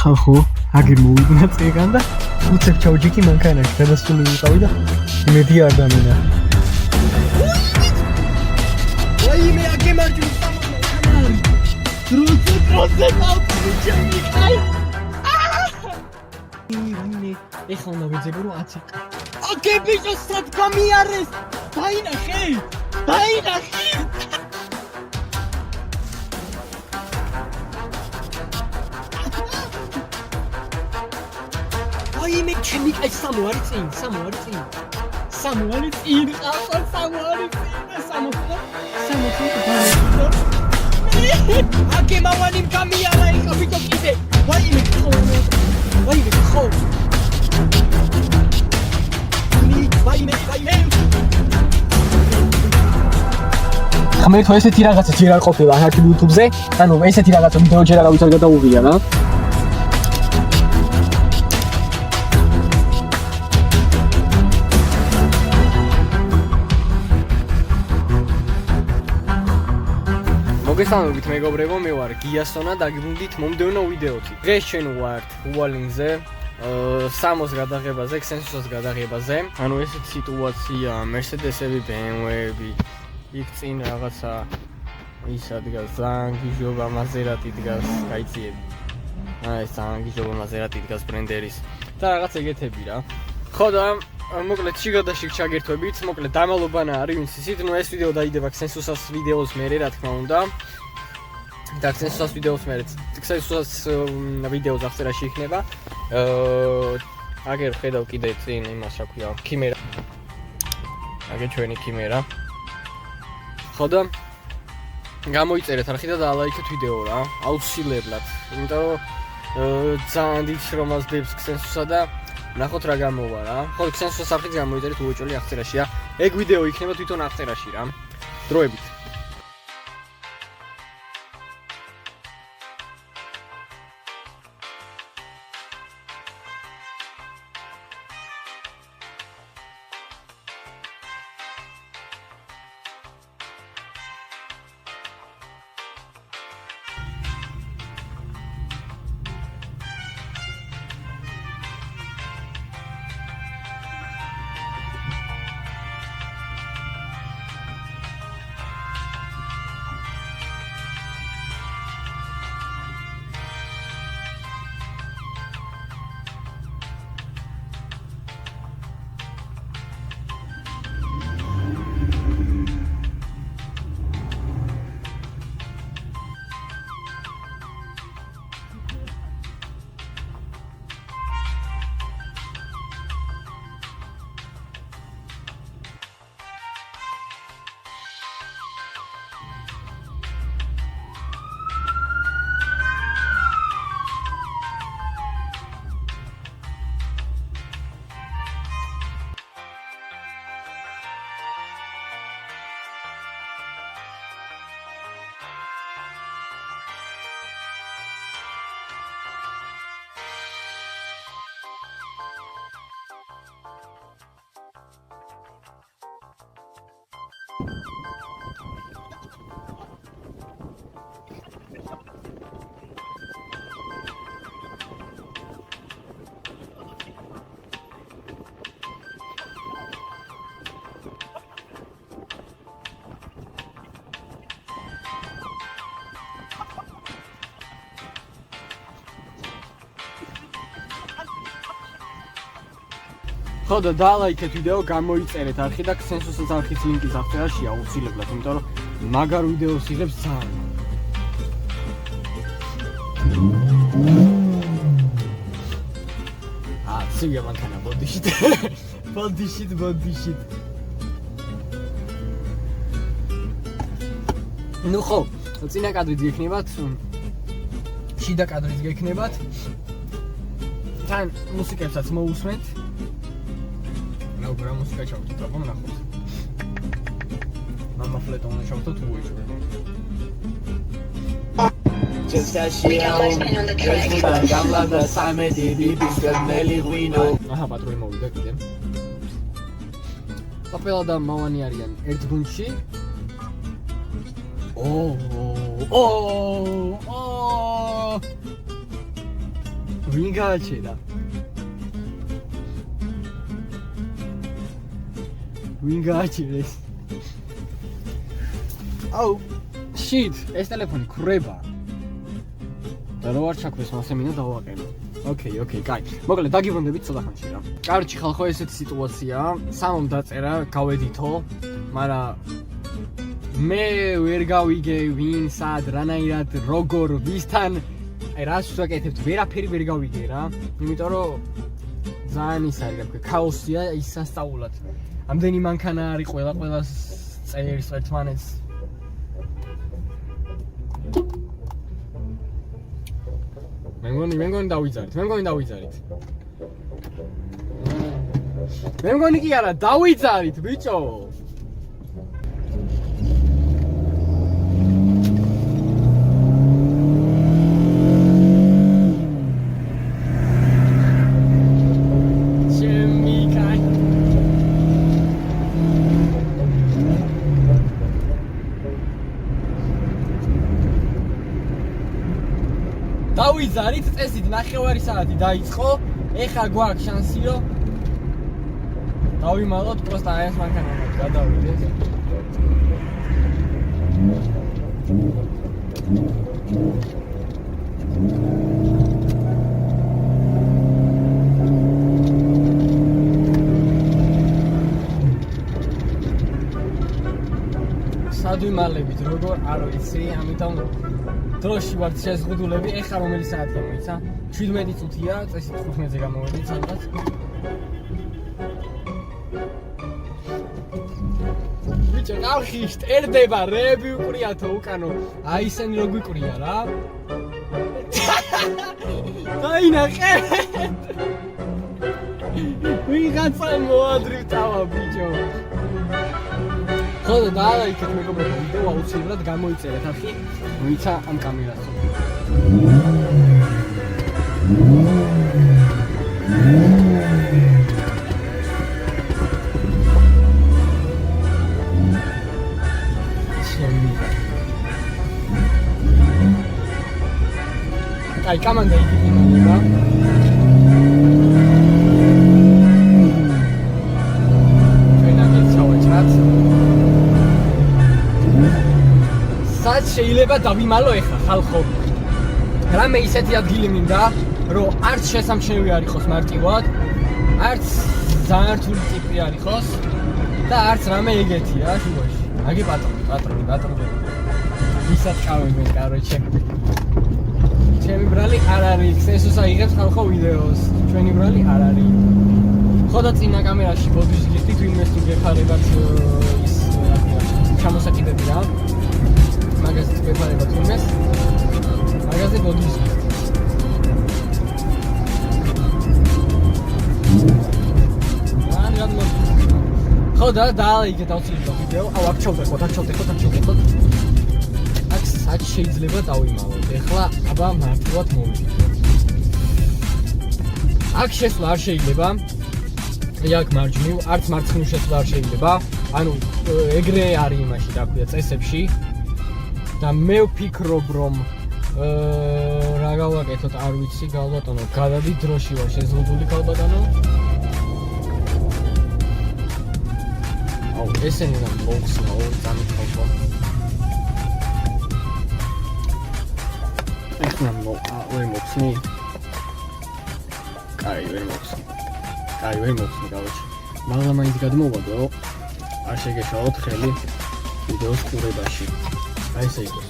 ხახო აგერ მოვიგნა წეგან და უცებ ჩაუჯიკი მანქანაში გადასული ვიყავი და მედი არ დამინა ვაიმე აგე მარჯვნივ სამოქარი დროზე ავტომობილი აი ეხლა უნდა ვიძებო რომ 10 ოკე ბიჭო სად გამიარეს დაინახე აიმე ჩემი კაი სამოარი წინ ახლა სამოარი აკე მავანი გამიარა ეხლა ბიჭო კიდე ვაიმე ხო ვაიმე ხმერთო ესეთი რაღაცა ჯერ არ ყოფილა აქ YouTube-ზე ანუ ესეთი რაღაცა ვიდეო ჯერ არ ვიცარ გადაუღია რა მოგესალმებით მეგობრებო, მე ვარ გიასონა და გიბრუნდით მომდევნო ვიდეოთი. დღეს ჩვენ ვართ უალინგზე, სამოს გადაღებაზე, ქსენსუსის გადაღებაზე. ანუ ესეთი სიტუაცია, Mercedes-ები, BMW-ები, იქ წინ რაღაცა ისა დგას, ზანგიჟობა Maserati დგას, გაიციები. აი, ზანგიჟობა Maserati დგას ბრენდერის და რაღაც ეგეთები რა. ხო და მოკლედ შიგადაშიგ ჩაგერთვებით, მოკლედ დამალობანა არის ვინც ისიც, ნუ ეს ვიდეო დაიდება ქსენსუსის ვიდეოს მერე, რა თქმა უნდა. და ქსენსუსის ვიდეოს მერე, ქსენსუსის ვიდეოს აღწერაში იქნება. აგერ ხედავ კიდე წინ იმას რა ქვია, ქიმერა. აგერ ჩვენი ქიმერა. ხო და გამოიწერეთ არხი და დაალაიქეთ ვიდეო რა, აუცილებლად. იმიტომ რომ ძალიან დიდ შრომას დებს ქსენსუსა და ნახოთ რა გამოვა რა. ხო, ქსენსუსის არხით გამოიწერეთ უეჭველი აღწერაშია. ეგ ვიდეო იქნება თვითონ აღწერაში რა. დროებით. ხო და დაალაიქეთ ვიდეო, გამოიწერეთ არხი და ქსენსუსის არხის ლინკის აღწერაშია აუცილებლად, იმიტომ რომ მაგარ ვიდეოს იღებს ძალიან. ცივია მანქანა ბოდიშით. ბოდიშით. ნუ ხო, წინა კადრიც გექნებათ, შიდა კადრიც გექნებათ. თან მუსიკებსაც მოусმენთ. Программу скачал, тут або нахуй. Мама флета он начал тут уйти. Aha, patroli მოვიდა კიდე. ყოფილა და მოვანი არიან ერთ გუნდში. ვინ გააჩერა? ვინ გააჩერეს? აუ, shit, ეს ტელეფონი ქრება. და რო არ ჩაქვეს, მასე მინდა დავაყენო. ოკეი, კაი. მოკლედ დაგიბრუნდებით ცოტა ხანში რა. კარჩი ხალხო, ესეთი სიტუაციაა. სამომ დაწერა, გავედითო, მაგრამ მე ვერ გავიგე ვინ, სად, რანაირად, როგორ, ვისთან, აი რას ვაკეთებთ, ვერაფერი ვერ გავიგე რა. იმიტომ რომ ძალიან ის არის, რა ვქო, ქაოსია ის სასწაულად. ამდენი მანქანა არის, ყველას წერს ერთმანეთს. მე მგონი დავიძარით. მე მგონი კი არა, დავიძარით, ბიჭო. დავიძარით, წესით 9 საათი დაიწყო. ეხლა გვაქვს შანსი რომ დავიმალოთ პროსტა ეს მანქანა გადავიდეთ. სადვიმალებით როგორ არ ვიცი, ამიტომ დროში ვართ შეზღუდულები. ეხლა რომელი საათია მოიცა? 17 წუთია, წესით 15-ზე გამოვედით სადღაც. ბიჭო, ხალხი შტერდება, რეები უყრიათო უკანო. აი ისენი რო გვიყრია რა. დაინახე. ვიღაცა მოადრიფტავა ბიჭო. ხო და იქეთ მეგობრებო, ვიდეო აუცილებლად გამოიწერეთ ახი, ვიცა ამ კამერას. აი, კამანდა იქნება. შეიძლება დავიმალო ეხლა ხალხო. რამე ისეთი ადგილი მინდა, რომ არც შესამჩნევი არ იყოს მარტივად, არც ძალიან რთული ტიპი არ იყოს და არც რამე ეგეთი რა შუაში. აგი პატრონი. ისაც კავებენ, კაროჩე. ჩემი ბრალი არ არის, სენსუსა იღებს ხალხო ვიდეოს. ჩვენი ბრალი არ არის. ხო და წინა კამერაში ბოდიშ გიხდით ვინმეს თუ გეხარებათ ის ჩამოსაკიდები რა. მაგაზე გეფარებათ ვინმეს. მაგაზე ბოდიშ გიხდით. ხო და დააიგეთ აუცილებლად ვიდეო. აუ აქ ჩავდეხოთ. აქ სად შეიძლება დავიმალოთ. ეხლა აბა მარტივად მოვიდეთ. აქ შესვლა არ შეიძლება. აქ მარჯვნივ, არც მარცხნივ შესვლა არ შეიძლება. ანუ ეგრე არის იმაში, რა ქვია, წესებში. და მე ვფიქრობ, რომ რა გავაკეთოთ, არ ვიცი, გალბატონო, გადადი დროში ვარ შეზღუდული გალბატონო. აუ, ესენი რა მოვხსნა, ორი წამით ხო. ეხლა ვერ მოვხსნი. კაი, ვერ მოვხსნი, გავაჩი. მაგრამ მაინც გადმოვადო. არ შეგეშალოთ ხელი ვიდეოს ყურებაში. აი ესე იყოს.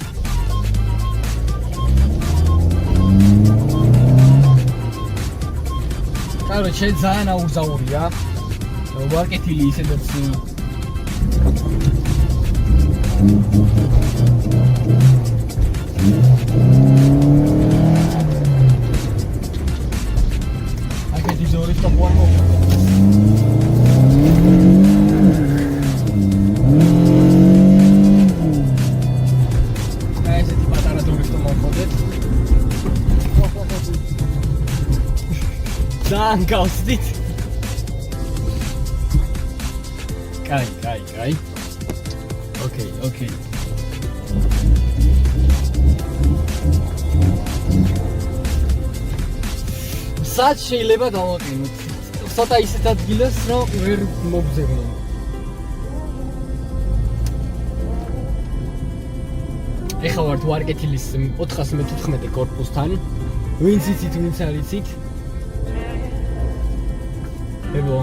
კაროჩე, ძალიან აუზაურია. ვარკეთილი ისედაც აკეთი ზორი სტოპوانო. ესეთი პატარა დროის თუ მოხდეთ. ძალიან გავსდით. კაი. ოკეი. სად შეიძლება დავაყენოთ? ცოტა ისეთ ადგილას, რომ ვერ მოგზევნო. ეხლა ვართ ვარკეთილის 414 კორპუსთან. ვინც იცით, ვინც არ იცით? ებო.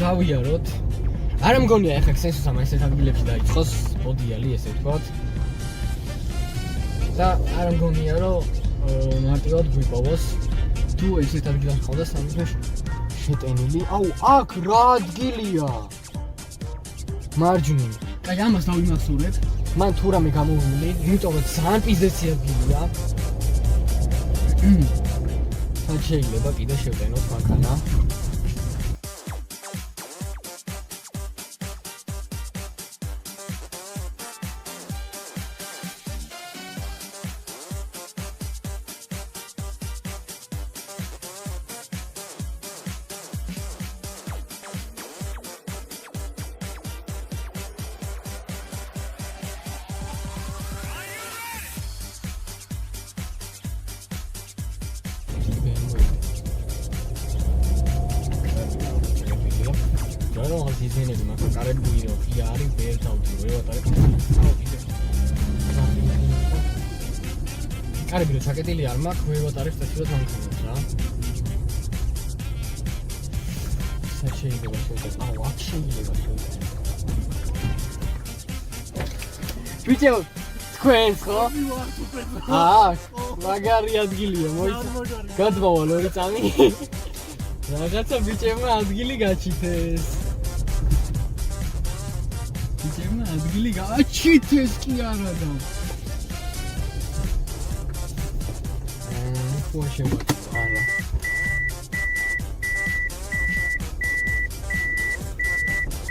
დავიაროთ. არ მგონია ახლა ქსენსუსა ესეთ ადგილებში დაიწყოს პოდიალი ესე ვთქვათ. და არ მგონია რომ მარტივად გვიპოვოს თუ ესეთ ადგილას ხავდა სამის შეტენილი. აუ, აქ რა ადგილია? მარჯვნივ. აი ამას დავიმახსოვრებ. მან თუ რამე გამოვული, იმიტომ რომ ძალიან პიზდეცი ადგილია. სად შეიძლება კიდე შევტენოთ მანქანა? Don't see anything. My car is doing it. Yeah, I'm very proud of you. Car is doing it. Yeah, I'm very proud of you. Such a good one. Oh, actually, video squares, huh? Ah, magari adgilia. Gadbawa, lori tami. Ragazza, bichema adgili gachites. Bichema adgili gachites ki ara da. Poxa, ara.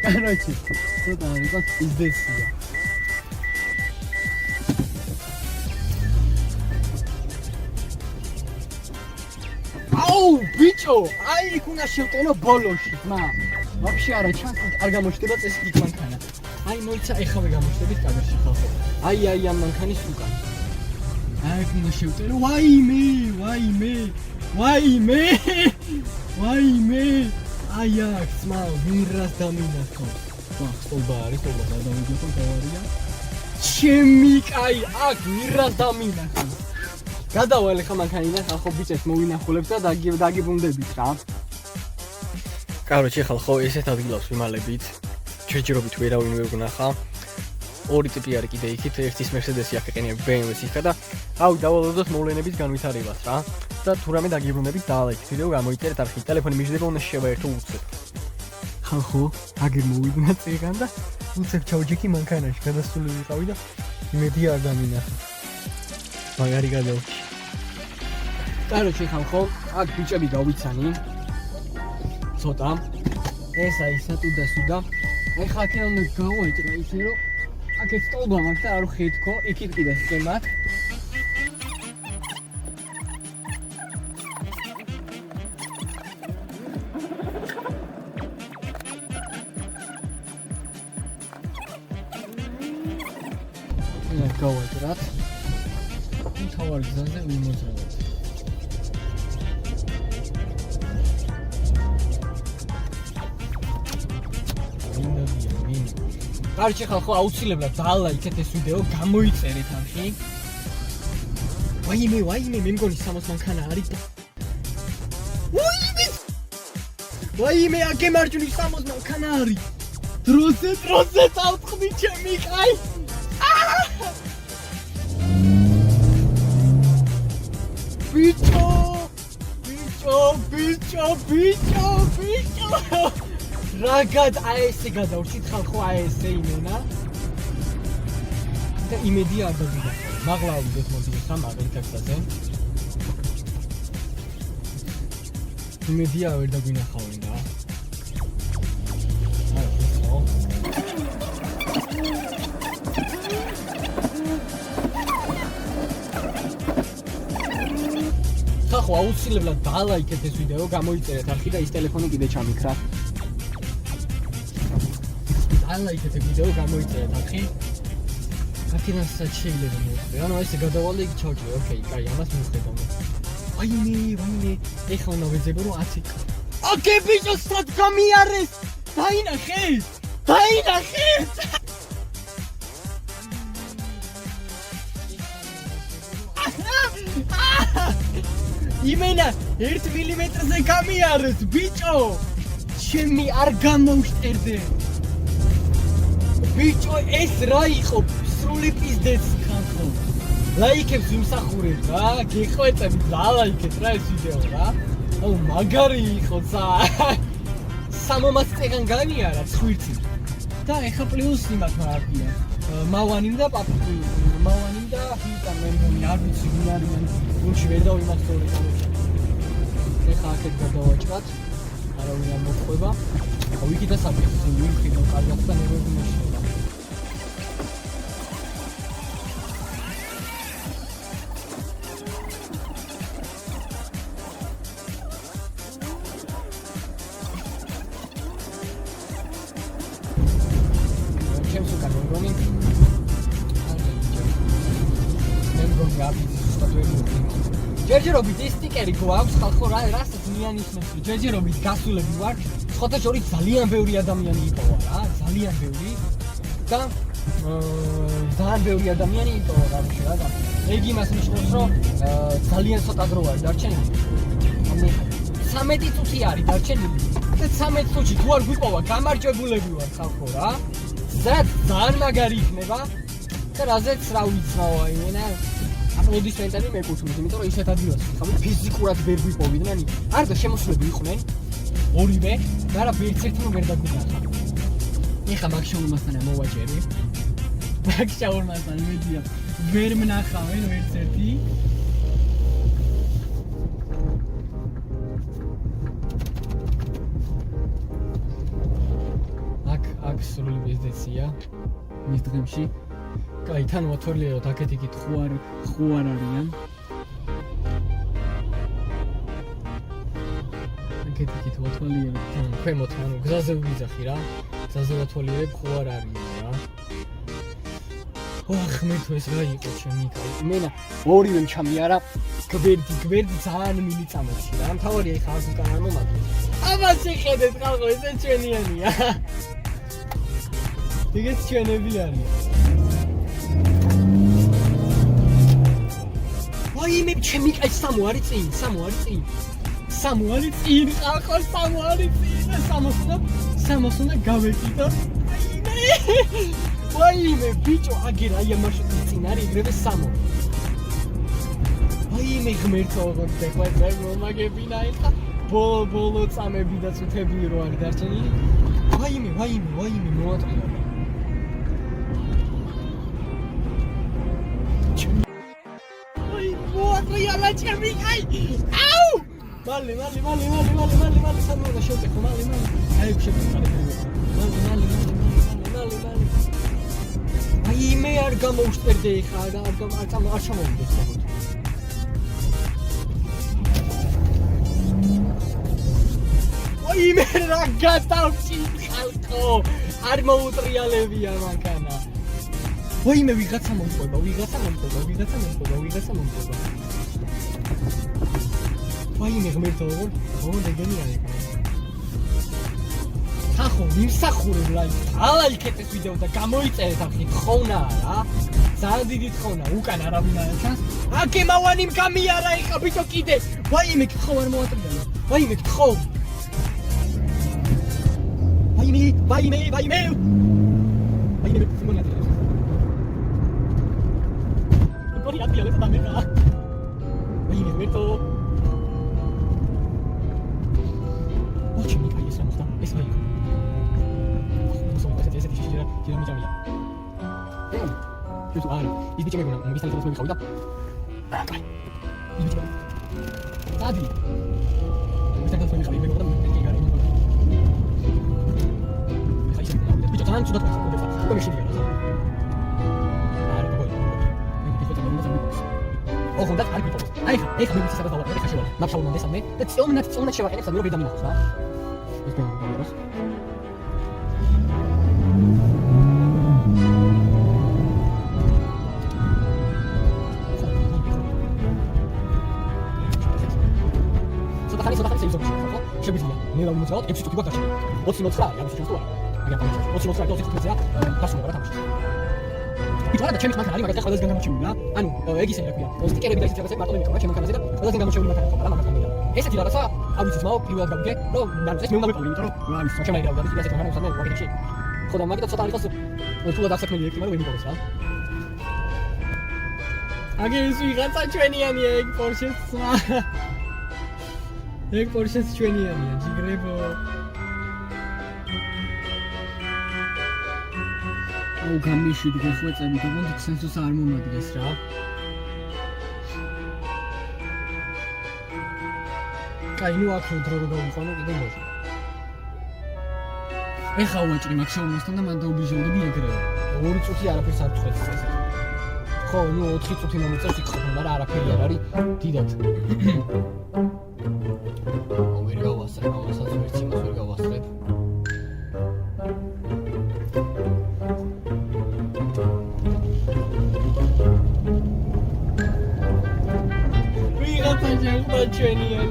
Короче, что там, как пиздец сюда. Ау, бичо! Ай, куна შევტენო ბოლოში, მა. Вообще არა, ჩანს არ გამოჩდება წესი იქ მანქანა. აი, მოიცა ეხავე გამოჩდებით კამერაში ხალხო. აი, ამ მანქანის უკან. აი, კუნა შევტენო, ვაიმე. აი, აქ სმაო, მირას დამინახო. ვა, სტოლბა არის, სტოლბა დავიგებო დავარია. ჩემი კაი, აქ მირას დამინახო. გადავალ ხა მანქანიდან ხალხო ბიჭებს მოვინახულებ და დაგიბრუნდებით რა. Короче, ხალხო ესეთ ადგილას ვიმალებით. ჯერჯერობით ვერავინ ვერ გნახა. ორი ტიპი არის კიდე იქით, ერთის Mercedes-ი აქ ეყენია BMW-ს იქა და აუ დავალოდოთ მოვლენების განვითარებას რა. და თუ რამე დაგიბრუნდებით დაალექით ვიდეო გამოიწერეთ არხით. ტელეფონი მიჯდება უნდა შევაერთო უცებ. ხალხო, აგერ მოვიდნენ წეგან და უცებ ჩავჯექი მანქანაში, გადასული ვიყავი და იმედი არ დამინახა. მაგარი გადავჭი. Короче, ხალხო, აქ ბიჭები გავიცანი. ცოტა. ეს აი სატუდასუდა. ეხლა აქედან უნდა გავაიჭრა ისე რომ აქეთ სტოლბა მაქვს და არ ვხედქო, იქით კიდე ხემათ. ეს გავაიჭრათ. თავარ გზაზე ვიმოძრავოთ. Короче, ხალხო, აუცილებლად დაალაიქეთ ეს ვიდეო, გამოიწერეთ არხი. ვაიმე, მე მგონი 60 მანქანა არის. ვაიმე, აქ მარჯვნივ 60 მანქანა არის. დროზე დავწყდი ჩემი კაი. ბიჭო რაგად აესე გადავრჩით ხალხო აესე იმენა და იმედი არ დავიდა მაღლა ავიდეთ მოდი ხა მაგალ ტექსტაზე იმედი არ დაგვინახავენ და ხახო აუცილებლად დალაიქეთ ეს ვიდეო გამოიწერეთ არხი და ის ტელეფონი კიდე ჩამიქრა დალაიქეთ ეს ვიდეო გამოიწერეთ არხი აქედანაც შეიძლება მოხდე ანუ ესე გადავალე იქ ჩავჭრე ოკეი კაი ამას მივხვდები ვაიმე ეხლა უნდა ვეძებო რომ 10 ოკეი ბიჭო სად გამიარეს დაინახეთ იმენა 1 მილიმეტრზე გამიარეს ბიჭო ჩემი არ გამოვშტერდე ბიჭო ეს რა იყო სრული პიზდეც ხანხო ლაიქებს ვიმსახურებ რა გიხვეწებ დალაიქეთ რა ეს ვიდეო რა აუ მაგარი იყო ცა 60 წეგან განიარა ხვირცი და ეხა პლუს იმათ მარკია მავანიმ და მავანიმ და ჰიტა მემონი არ ვიცი ვინ არიან გულში ვერ დავიმახსოვრე ეხა აქეთ გადავაჭრათ არავინ არ მოხვდება ვიკი და საფეხი ვიქი და კარგად და ნერვები მოშლება ჯერჯერობით ის სტიკერი გვაქვს ხალხო რასაც მიანისმენთ ჯერჯერობით გასულები ვარ სხვათა შორის ძალიან ბევრი ადამიანი იპოვა რა ძალიან ბევრი და ძალიან ბევრი ადამიანი იპოვა გამში რა და ეგ იმას ნიშნავს რომ ძალიან ცოტა დრო არის დარჩენილი ანუ 13 წუთი არის დარჩენილი და 13 წუთში თუ არ გვიპოვა გამარჯვებულები ვარ ხალხო რა ძალიან მაგარი იქნება და რაზეც რა ვიცნაო აიმენა აპლოდისმენტები მეკუთვნით, იმიტომ რომ ისეთ ადგილას ხავი ფიზიკურად ვერ გვიპოვიდნენ, არდა შემოსვლები იყვნენ ორივე და რა ვერც ერთი ვერ დაგვინახა. ეხა მაგ შაურმასთან მოვაჭერი. მაგ შაურმასთან მედია ვერ მნახავენ ვერც ერთი. აქ სრული ბიზნესია მის დღემში. კაი, თან მოთორლიოთ აქეთ იქით ხო არ არიან. აქეთ იქით მოთორლიოთ თან ქვემოთ, ანუ გზაზე ვიზახი რა. გზაზე მოთორლიოთ ხო არ არიან რა. ხმეთო ეს რა იყო ჩემი კაი. მენა ორივე ჩამიარა გვერდი ძალიან მილიწამოჩი რა. მთავარია ეხა არ უკან არ მომაგდო. ამას შეხედეთ ხალხო, ესე ჩვენიანია. ეგეც ჩვენები არის. აიმე ჩემი კაი სამო არის წინ ხალხო სამო არის წინ სამოს უნდა გავეკიდო აიმე ბიჭო აგერა აი ამაში წინ არის ეგრევე სამო აიმე ღმერთო ოღონდ და მომაგებინა ეხა ბოლო წამები და წუთები რო არის დარჩენილი აიმე მოატრია Yalla chami ay au male samura shote male ay shote male ay me ar gamoushterде kha ar chamovide ay me ragatavchi khalko ar moutrialebia mankana ay me vigatsa momqoba ვაიმე ღმერთო ოღონდ ეგენი არის ხახო ვიმსახურებ ლაიქეთ ეს ვიდეო და გამოიწერეთ ახლა თხოვნაა რა ძალიან დიდი თხოვნაა უკან არავინ არ ჩანს აკე მავანიმ გამიარა ეხა ბიჭო კიდე ვაიმე თხო არ მოატრიალა ვაიმე თხო ვაიმე სიმონატი პორი აპიალე დამერა ვაიმე მეთო. ოჩი მიკაი ეს რა მოხდა? ეს მაი. მოსულიყო ესეთი შეიძლება მიწამია. ეს არა, ის ბიჭი მეგონა, მოგისთან ერთად მოვიხავი და აი. ის ბიჭი. ადი. მოგისთან ერთად მოვიხავი მეგონა და მე გიგარი მოგდა. ხაი შეიძლება ბიჭი თან ცუდად მოხდა. უკვე შეგვიდა. არა, გოგო. მე გიხოთ რომ მოსამბიკოს. ოღონდ არ გიპოვოს. აი ხა მე ვიცი სადაც დავარ, ხა შევალ. ნაფშავ მომდესამე და წონად შევახენებ სამი რო ვიდამინახოს რა. ეს გოგოს. შეგვიძლია მე დავიმოძრაოთ 6 წუთი გვაქვს 29 არის ამის ჩასწოლა აგერ 29 და 29-ია დასრულება რა თამაში იტყვა და ჩემი მანქანა არის მაგათ ყველასგან გამოჩენილი რა ანუ ეგ ისე რა ქვია სტიკერები და ისეთი რაღაცები მარტო მეკავა ჩემ მანქანაზე და ყველასგან გამოჩენილი მანქანა ხო რა მაგათ ესეთი რაღაცა ავიცი ძმაო პირველად გავიგე რომ ნანს ეს მე უნდა ვიყავი იმიტომ რომ არის ჩემი რა გავიგე ისეთი მანქანა უსამე ვაკეთე ხო და მაგით ცოტა არის თუ დასაქმელი ექიმი რომ ვიმიგოს რა აგერ ის ვიღაცა ჩვენიანია ეგ პორშეს ეგ პორშეს ჩვენიანია ჯიგრებო აუ გამიშვიდი გეხვეწები და მოდ სენსორს არ მომადგეს რა კაი ნუ აქ დრო გავიყვანო კიდე მოჟე ეხა უაჭრი მაგ შოუმოსთან და მან დაუბიჟოვნები ეგრევე 2 წუთი არაფერს არ წვეთს ესე ხო ნუ 4 წუთი მომიწევს იქ ყოფნა მაგრამ არაფერი არ არის დიდად ვერ გავასწრებ ამასაც ვერც იმას ვერ გავასწრებ ვიღაცა ჯერმა ჩვენიან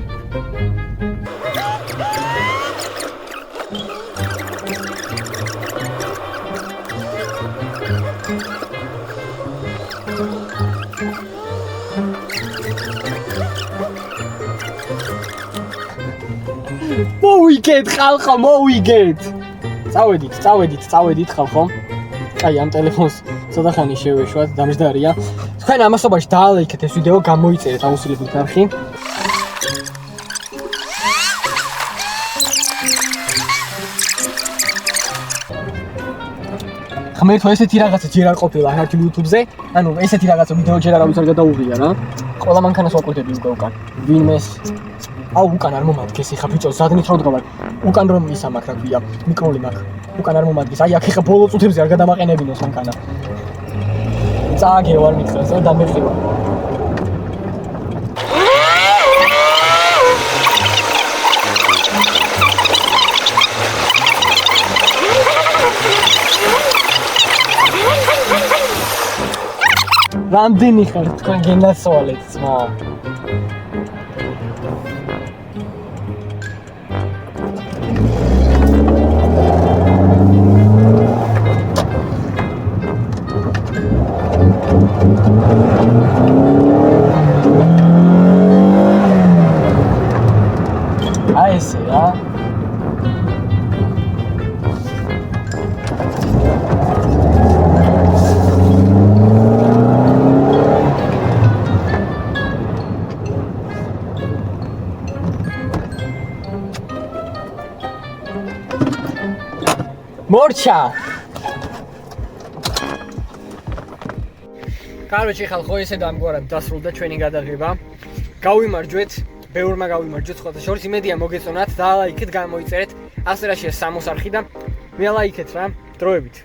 მოვიგეთ ხალხო მოვიგეთ წავედით ხალხო კაი ამ ტელეფონს ცოტა ხანი შევეშვათ დამჯდარია თქვენ ამასობაში დაალაიქეთ ეს ვიდეო გამოიწერეთ აუცილებლად არხი ხმერთო ესეთი რაღაცა ჯერ არ ყოფილა არქივ YouTube-ზე ანუ ესეთი რაღაცა ვიდეო ჯერ არავის არ გადაუღია რა ყველა მანქანას ვაკვირდები უკან ვინმეს აუ უკან არ მომადგეს ეხა ბიჭო ზადნით რო დგავარ უკან რომ ისა მაქვს რა ქვია მიკროლი მაქვს უკან არ მომადგეს აი აქ ეხა ბოლო წუთებზე არ გადამაყენებინოს მანქანა წააგე ვარ მითხრას და დამეყივა რამდენი ხარ თქვენ გენაცვალეთ ძმა აი ესე რა მორჩა კაროჩი ხალხო ესე დამგვარად დასრულდა ჩვენი გადაღება გავიმარჯვეთ ბევრმა გავიმარჯვეთ სხვათა შორის იმედია მოგეწონათ და ლაიქით გამოიწერეთ ასე რა შეიძლება 60 არხი და მე ლაიქეთ რა დროებით